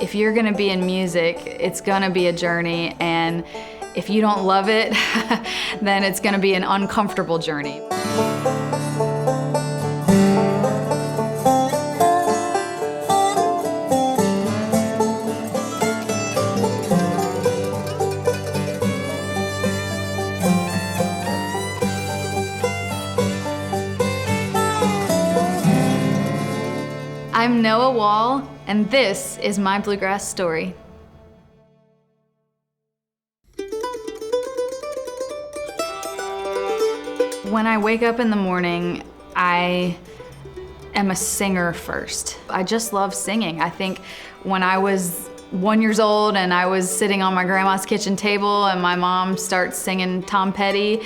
If you're gonna be in music, it's gonna be a journey, and if you don't love it, then it's gonna be an uncomfortable journey. I'm Noah Wall, and this is my Bluegrass story. When I wake up in the morning, I am a singer first. I just love singing. I think when I was 1 year old and I was sitting on my grandma's kitchen table and my mom starts singing Tom Petty,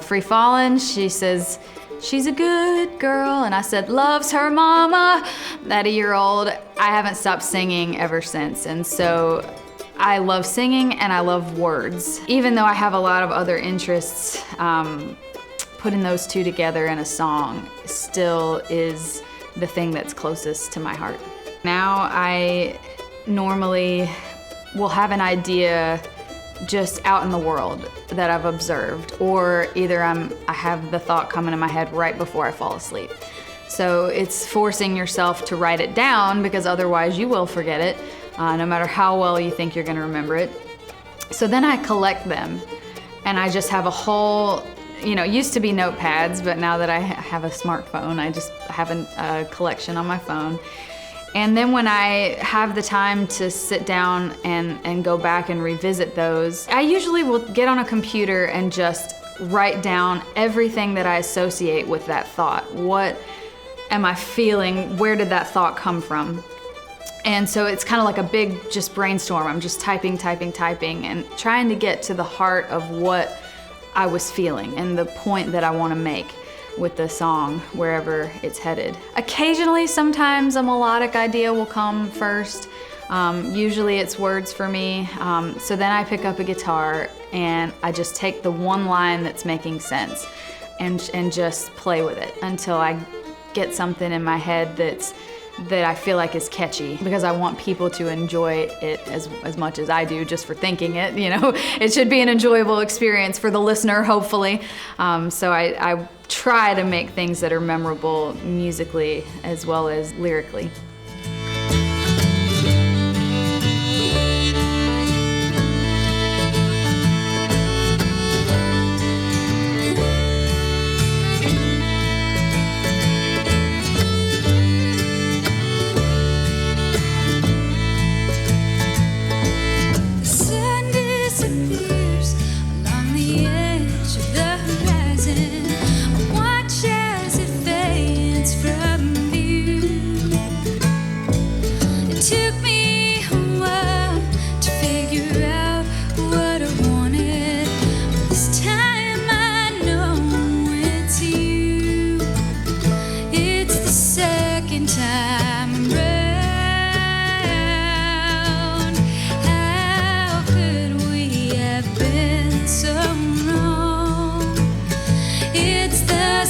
Free Fallin', she says, "She's a good girl," and I said, "Loves her mama." At a year old, I haven't stopped singing ever since, and so I love singing and I love words. Even though I have a lot of other interests, putting those two together in a song still is the thing that's closest to my heart. Now I normally will have an idea just out in the world that I've observed, or either I have the thought coming in my head right before I fall asleep. So it's forcing yourself to write it down, because otherwise you will forget it, no matter how well you think you're gonna remember it. So then I collect them, and I just have a whole, it used to be notepads, but now that I have a smartphone, I just have a collection on my phone. And then when I have the time to sit down and go back and revisit those, I usually will get on a computer and just write down everything that I associate with that thought. What am I feeling? Where did that thought come from? And so it's kind of like a big just brainstorm. I'm just typing, and trying to get to the heart of what I was feeling and the point that I want to make with the song, wherever it's headed. Occasionally, sometimes a melodic idea will come first. Usually it's words for me. So then I pick up a guitar and I just take the one line that's making sense and just play with it until I get something in my head that I feel like is catchy, because I want people to enjoy it as much as I do just for thinking it. It should be an enjoyable experience for the listener, hopefully. So I try to make things that are memorable musically as well as lyrically.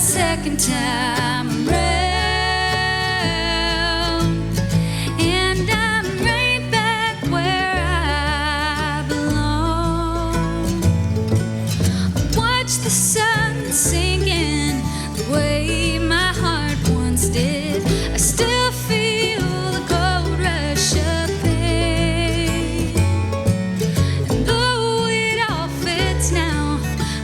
Second time around, and I'm right back where I belong. I watch the sun sinking the way my heart once did. I still feel the cold rush of pain, and though it all fits now,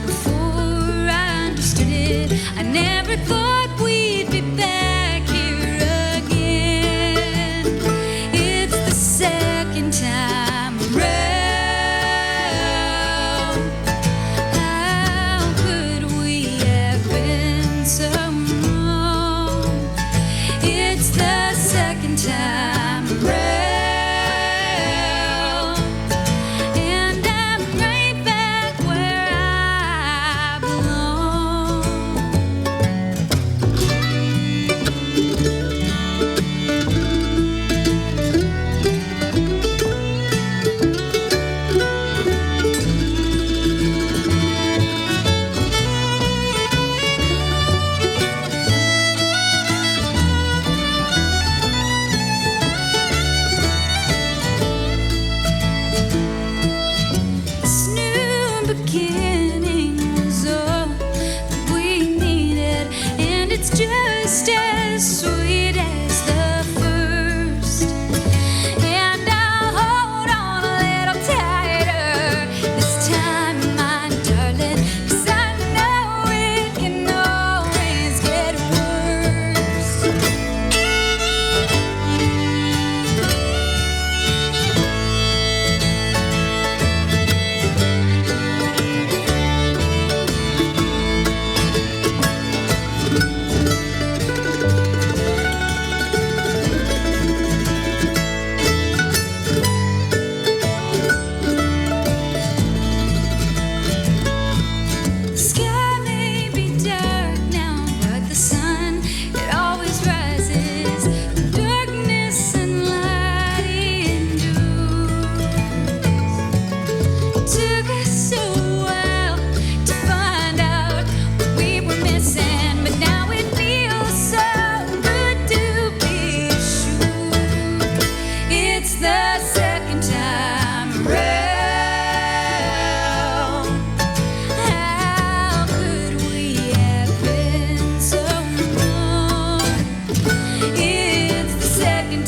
before I understood it, I never thought we'd be back here again. It's the second time around. How could we have been so wrong? It's the second time around, and I'm right back where I belong.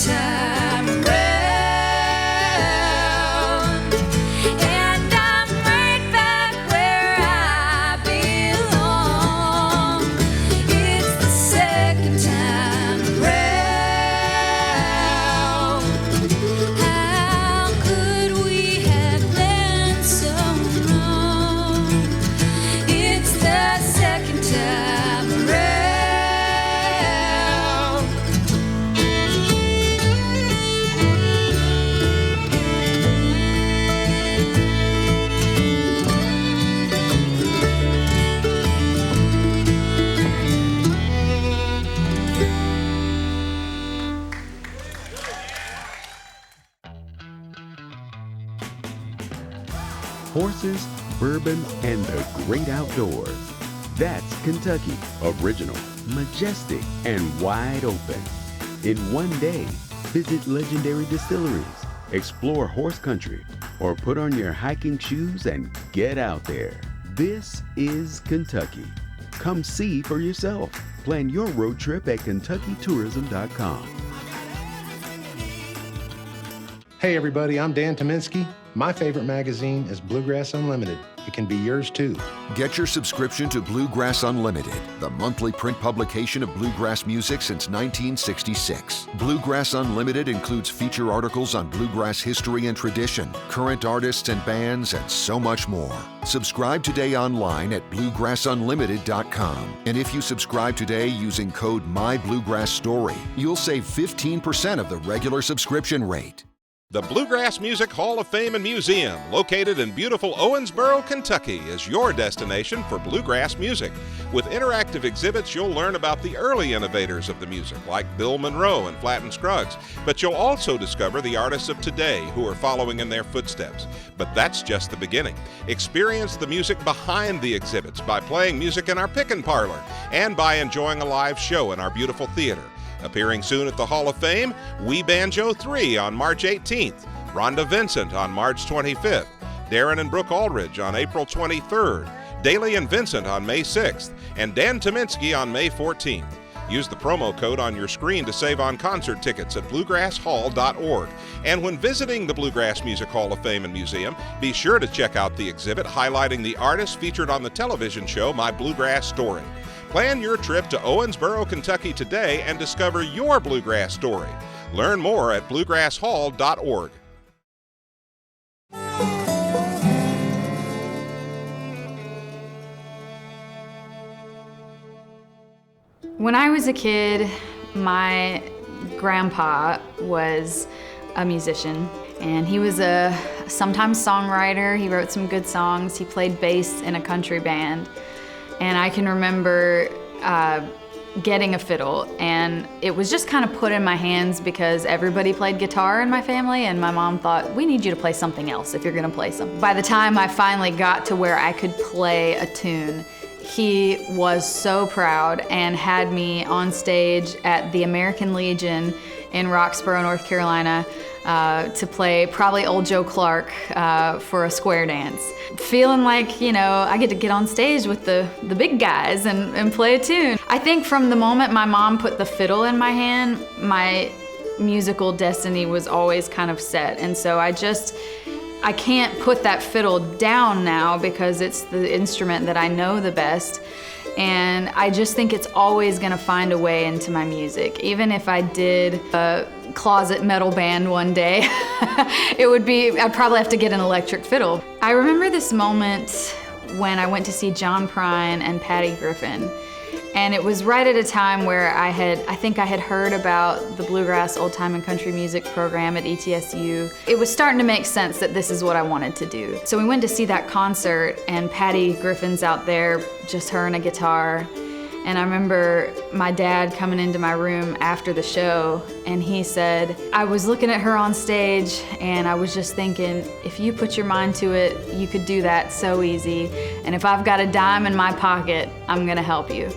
time around. And I'm right back where I belong. It's the second time around. How could we have been so wrong? It's the second time around. Horses, bourbon, and the great outdoors. That's Kentucky. Original, majestic, and wide open. In one day, visit legendary distilleries, explore horse country, or put on your hiking shoes and get out there. This is Kentucky. Come see for yourself. Plan your road trip at KentuckyTourism.com. Hey everybody, I'm Dan Tominski. My favorite magazine is Bluegrass Unlimited. It can be yours too. Get your subscription to Bluegrass Unlimited, the monthly print publication of bluegrass music since 1966. Bluegrass Unlimited includes feature articles on bluegrass history and tradition, current artists and bands, and so much more. Subscribe today online at bluegrassunlimited.com. And if you subscribe today using code MyBluegrassStory, you'll save 15% of the regular subscription rate. The Bluegrass Music Hall of Fame and Museum, located in beautiful Owensboro, Kentucky, is your destination for bluegrass music. With interactive exhibits, you'll learn about the early innovators of the music, like Bill Monroe and Flatt and Scruggs, but you'll also discover the artists of today who are following in their footsteps. But that's just the beginning. Experience the music behind the exhibits by playing music in our pick-and parlor and by enjoying a live show in our beautiful theater. Appearing soon at the Hall of Fame, We Banjo 3 on March 18th, Rhonda Vincent on March 25th, Darren and Brooke Aldridge on April 23rd, Daly and Vincent on May 6th, and Dan Tominski on May 14th. Use the promo code on your screen to save on concert tickets at bluegrasshall.org. And when visiting the Bluegrass Music Hall of Fame and Museum, be sure to check out the exhibit highlighting the artists featured on the television show My Bluegrass Story. Plan your trip to Owensboro, Kentucky today and discover your bluegrass story. Learn more at bluegrasshall.org. When I was a kid, my grandpa was a musician, and he was a sometimes songwriter. He wrote some good songs. He played bass in a country band. And I can remember getting a fiddle, and it was just kind of put in my hands because everybody played guitar in my family, and my mom thought, we need you to play something else if you're gonna play something. By the time I finally got to where I could play a tune, he was so proud and had me on stage at the American Legion in Roxborough, North Carolina, to play probably Old Joe Clark for a square dance. Feeling like, you know, I get to get on stage with the big guys and play a tune. I think from the moment my mom put the fiddle in my hand, my musical destiny was always kind of set. And so I can't put that fiddle down now because it's the instrument that I know the best. And I just think it's always gonna find a way into my music. Even if I did a closet metal band one day, I'd probably have to get an electric fiddle. I remember this moment when I went to see John Prine and Patty Griffin. And it was right at a time where I think I had heard about the Bluegrass Old Time and Country Music program at ETSU. It was starting to make sense that this is what I wanted to do. So we went to see that concert, and Patty Griffin's out there, just her and a guitar. And I remember my dad coming into my room after the show, and he said, I was looking at her on stage, and I was just thinking, if you put your mind to it, you could do that so easy. And if I've got a dime in my pocket, I'm gonna help you.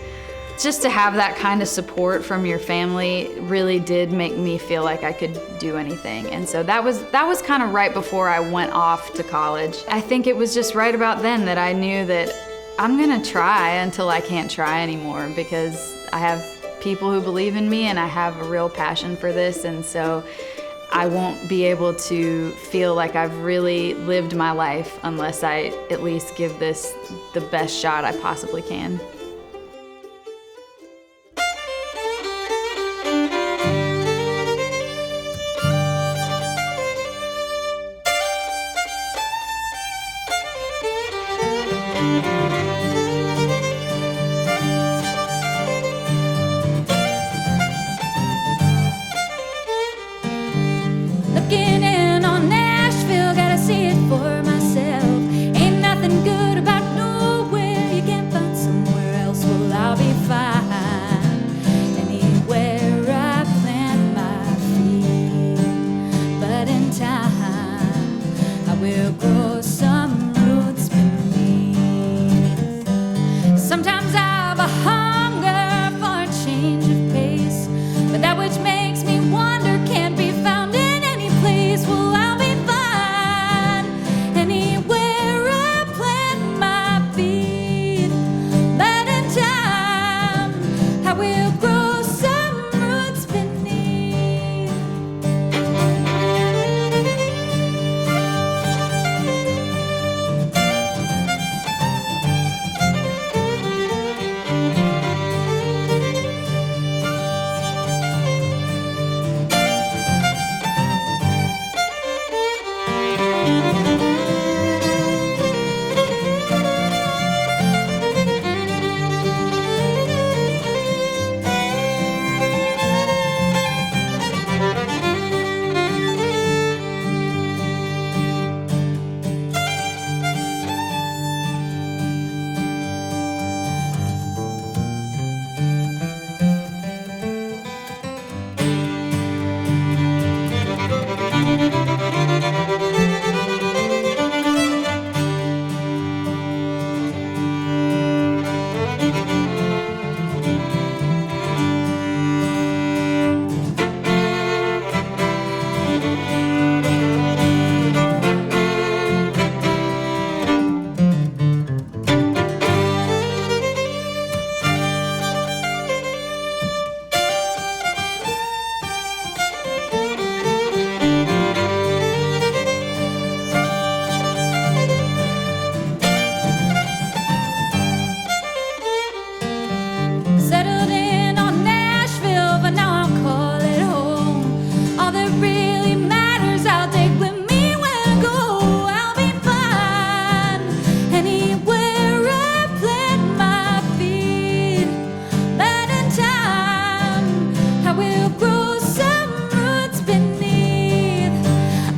Just to have that kind of support from your family really did make me feel like I could do anything. And so that was kind of right before I went off to college. I think it was just right about then that I knew that I'm gonna try until I can't try anymore, because I have people who believe in me, and I have a real passion for this, and so I won't be able to feel like I've really lived my life unless I at least give this the best shot I possibly can. Looking in on Nashville, gotta see it for myself. Ain't nothing good about nowhere. You can't find somewhere else. Well, I'll be fine anywhere I plant my feet. But in time, I will grow some roots beneath. Sometimes I have a hunger for a change of pace, but that which makes me wonder can't be found in any place. Well, I'll be fine anywhere I plant my feet. But in time, I will grow some roots beneath. Settled in on Nashville, but now I'll call it home. All that really matters I'll take with me when I go. I'll be fine anywhere I plant my feet. But in time, I will grow some roots beneath.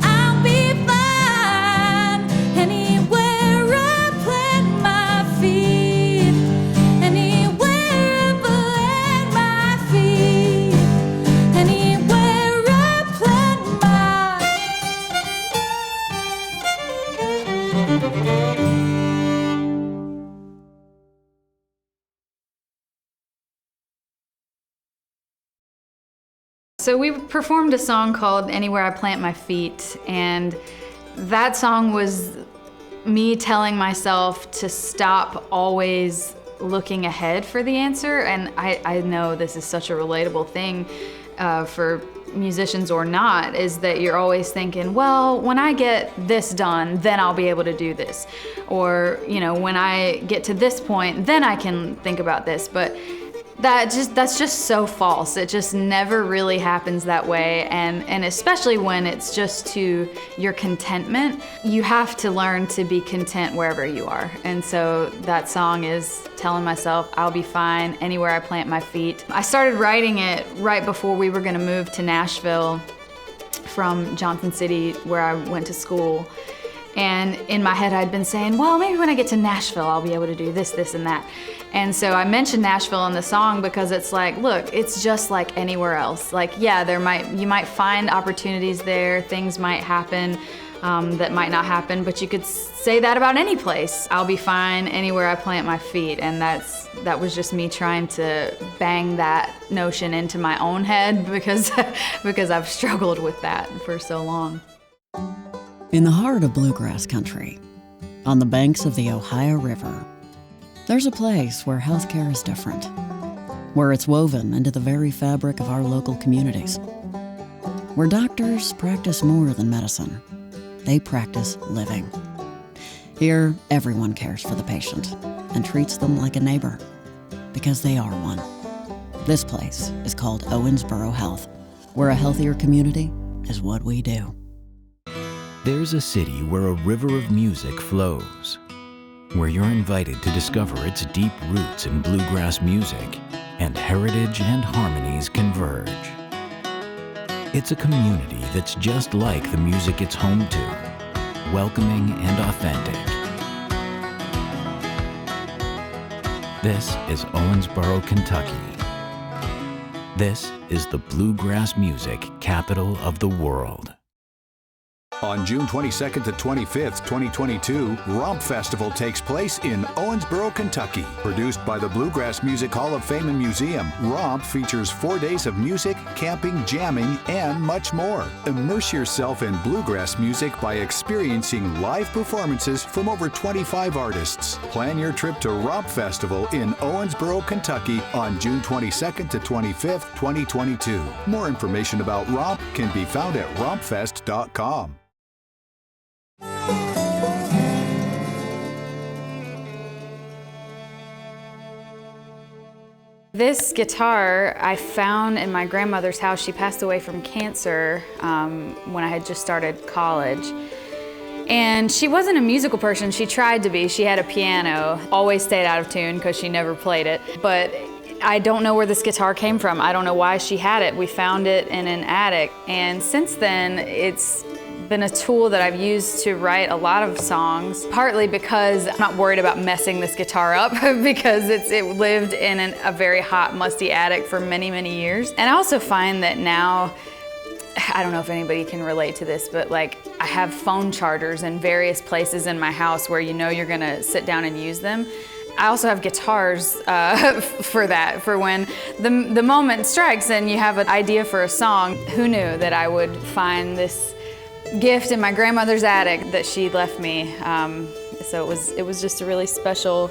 I'll be fine anywhere I plant my feet. Anywhere I plant my feet. Anywhere I plant my So we performed a song called Anywhere I Plant My Feet, and that song was me telling myself to stop always looking ahead for the answer. And I know this is such a relatable thing for musicians or not, is that you're always thinking, well, when I get this done, then I'll be able to do this. Or, you know, when I get to this point, then I can think about this. But that's just so false. It just never really happens that way, and especially when it's just to your contentment, you have to learn to be content wherever you are. And so that song is telling myself I'll be fine anywhere I plant my feet. I started writing it right before we were gonna move to Nashville from Johnson City, where I went to school. And in my head, I'd been saying, well, maybe when I get to Nashville, I'll be able to do this, this, and that. And so I mentioned Nashville in the song because it's like, look, it's just like anywhere else. Like, yeah, you might find opportunities there, things might happen that might not happen, but you could say that about any place. I'll be fine anywhere I plant my feet. And that was just me trying to bang that notion into my own head because I've struggled with that for so long. In the heart of bluegrass country, on the banks of the Ohio River, there's a place where healthcare is different. where it's woven into the very fabric of our local communities. Where doctors practice more than medicine, they practice living. Here, everyone cares for the patient and treats them like a neighbor, because they are one. This place is called Owensboro Health, where a healthier community is what we do. There's a city where a river of music flows, where you're invited to discover its deep roots in bluegrass music and heritage and harmonies converge. It's a community that's just like the music it's home to, welcoming and authentic. This is Owensboro, Kentucky. This is the bluegrass music capital of the world. On June 22nd to 25th, 2022, ROMP Festival takes place in Owensboro, Kentucky. Produced by the Bluegrass Music Hall of Fame and Museum, ROMP features 4 days of music, camping, jamming, and much more. Immerse yourself in bluegrass music by experiencing live performances from over 25 artists. Plan your trip to ROMP Festival in Owensboro, Kentucky on June 22nd to 25th, 2022. More information about ROMP can be found at rompfest.com. This guitar I found in my grandmother's house. She passed away from cancer when I had just started college. And she wasn't a musical person. She tried to be. She had a piano, always stayed out of tune because she never played it. But I don't know where this guitar came from. I don't know why she had it. We found it in an attic. And since then, it's been a tool that I've used to write a lot of songs, partly because I'm not worried about messing this guitar up because it lived in a very hot, musty attic for many, many years. And I also find that now, I don't know if anybody can relate to this, but like I have phone chargers in various places in my house where you know you're gonna sit down and use them. I also have guitars for that, for when the moment strikes and you have an idea for a song. Who knew that I would find this gift in my grandmother's attic that she left me. So it was just a really special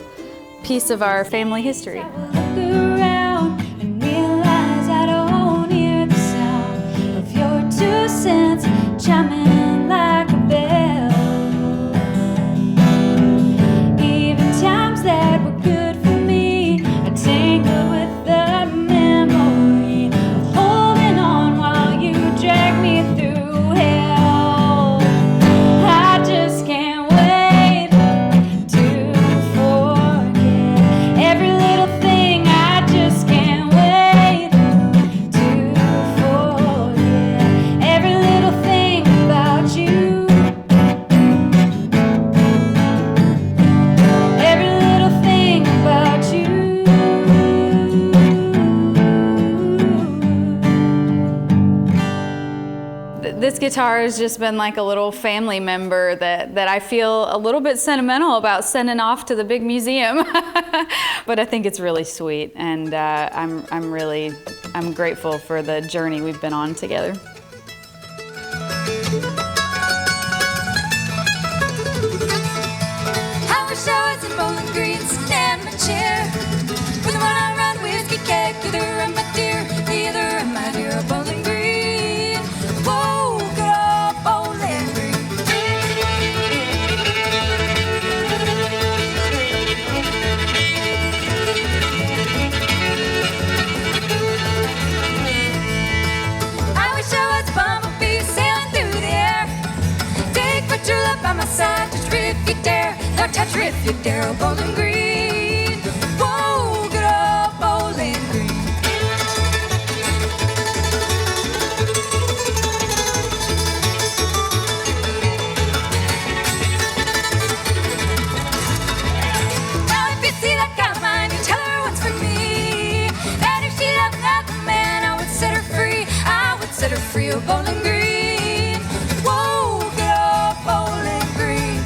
piece of our family history. Look around and realize I don't hear the sound of your 2 cents chiming like a bell. Even times that were good for me are tangled with the memory of holding on while you drag me through hell. I just can't wait to forget every little thing. I just can't wait to forget every little thing about you. Every little thing about you. This guitar has just been like a little family member that I feel a little bit sentimental about sending off to the big museum. But I think it's really sweet, and I'm grateful for the journey we've been on together. I wish I was in Bowling Green, sitting in my chair with the one I run whiskey keg, the other in my dear, the other in my dear Bowling Green. Whoa, good old Bowling Green. I wish I was a bumblebee sailing through the air. Take my true love by my side, touch her if you dare. No, touch her if you dare, oh Bowling Green. Whoa, good old Bowling Green. Now if you see that kind of mind, you tell her what's for me. And if she loved another man, I would set her free. I would set her free, oh Bowling Green. Whoa, good old Bowling Green.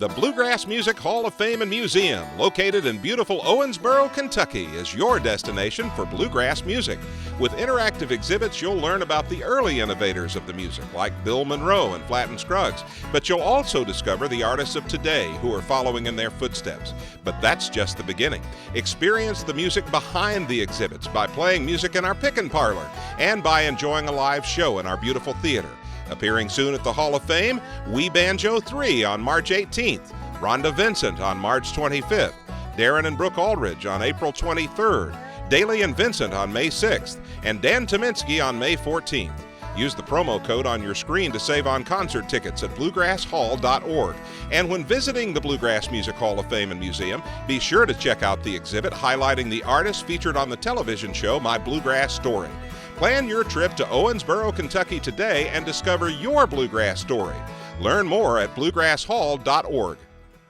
The Bluegrass Music Hall of Fame and Museum, located in beautiful Owensboro, Kentucky, is your destination for bluegrass music. With interactive exhibits, you'll learn about the early innovators of the music, like Bill Monroe and Flatt & Scruggs, but you'll also discover the artists of today who are following in their footsteps. But that's just the beginning. Experience the music behind the exhibits by playing music in our pick-and parlor and by enjoying a live show in our beautiful theater. Appearing soon at the Hall of Fame, We Banjo 3 on March 18th, Rhonda Vincent on March 25th, Darren and Brooke Aldridge on April 23rd, Daly and Vincent on May 6th, and Dan Tominski on May 14th. Use the promo code on your screen to save on concert tickets at bluegrasshall.org. And when visiting the Bluegrass Music Hall of Fame and Museum, be sure to check out the exhibit highlighting the artists featured on the television show My Bluegrass Story. Plan your trip to Owensboro, Kentucky today and discover your bluegrass story. Learn more at bluegrasshall.org.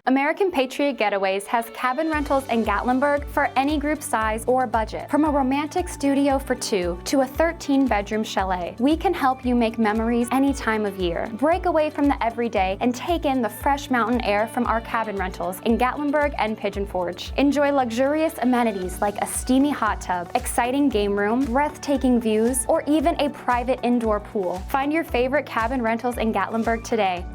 American Patriot Getaways has cabin rentals in Gatlinburg for any group size or budget. From a romantic studio for two to a 13-bedroom chalet, we can help you make memories any time of year. Break away from the everyday and take in the fresh mountain air from our cabin rentals in Gatlinburg and Pigeon Forge. Enjoy luxurious amenities like a steamy hot tub, exciting game room, breathtaking views, or even a private indoor pool. Find your favorite cabin rentals in Gatlinburg today.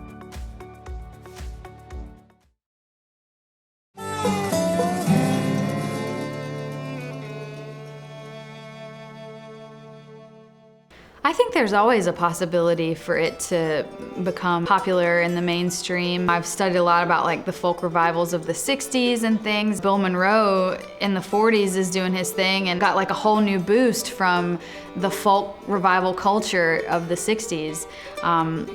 I think there's always a possibility for it to become popular in the mainstream. I've studied a lot about like the folk revivals of the 60s and things. Bill Monroe in the 40s is doing his thing and got like a whole new boost from the folk revival culture of the 60s.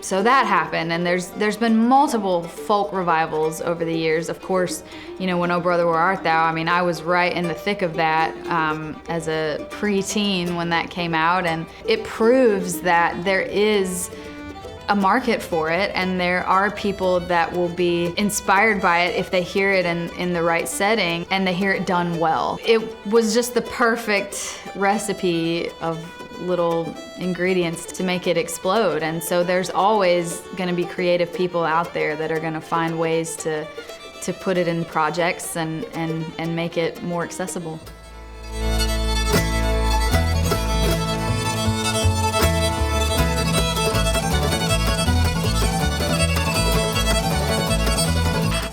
So that happened, and there's been multiple folk revivals over the years. Of course, you know, when Oh Brother Where Art Thou, I mean, I was right in the thick of that as a preteen when that came out, and it proves that there is a market for it, and there are people that will be inspired by it if they hear it in the right setting and they hear it done well. It was just the perfect recipe of little ingredients to make it explode, and so there's always going to be creative people out there that are going to find ways to put it in projects and make it more accessible.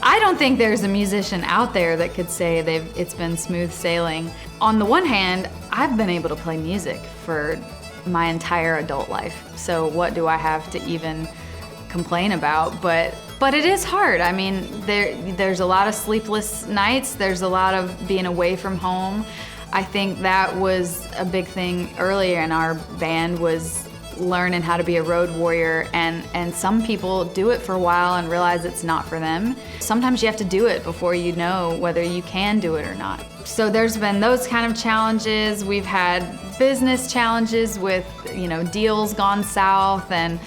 I don't think there's a musician out there that could say it's been smooth sailing. On the one hand, I've been able to play music for my entire adult life, so what do I have to even complain about? But it is hard. I mean, there's a lot of sleepless nights, there's a lot of being away from home. I think that was a big thing earlier in our band, was learning how to be a road warrior, and some people do it for a while and realize it's not for them. Sometimes you have to do it before you know whether you can do it or not. So there's been those kind of challenges. We've had business challenges with, you know, deals gone south, and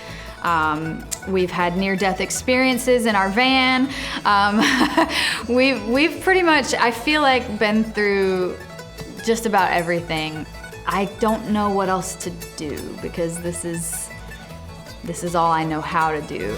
we've had near-death experiences in our van. We've pretty much, I feel like, been through just about everything. I don't know what else to do, because this is all I know how to do.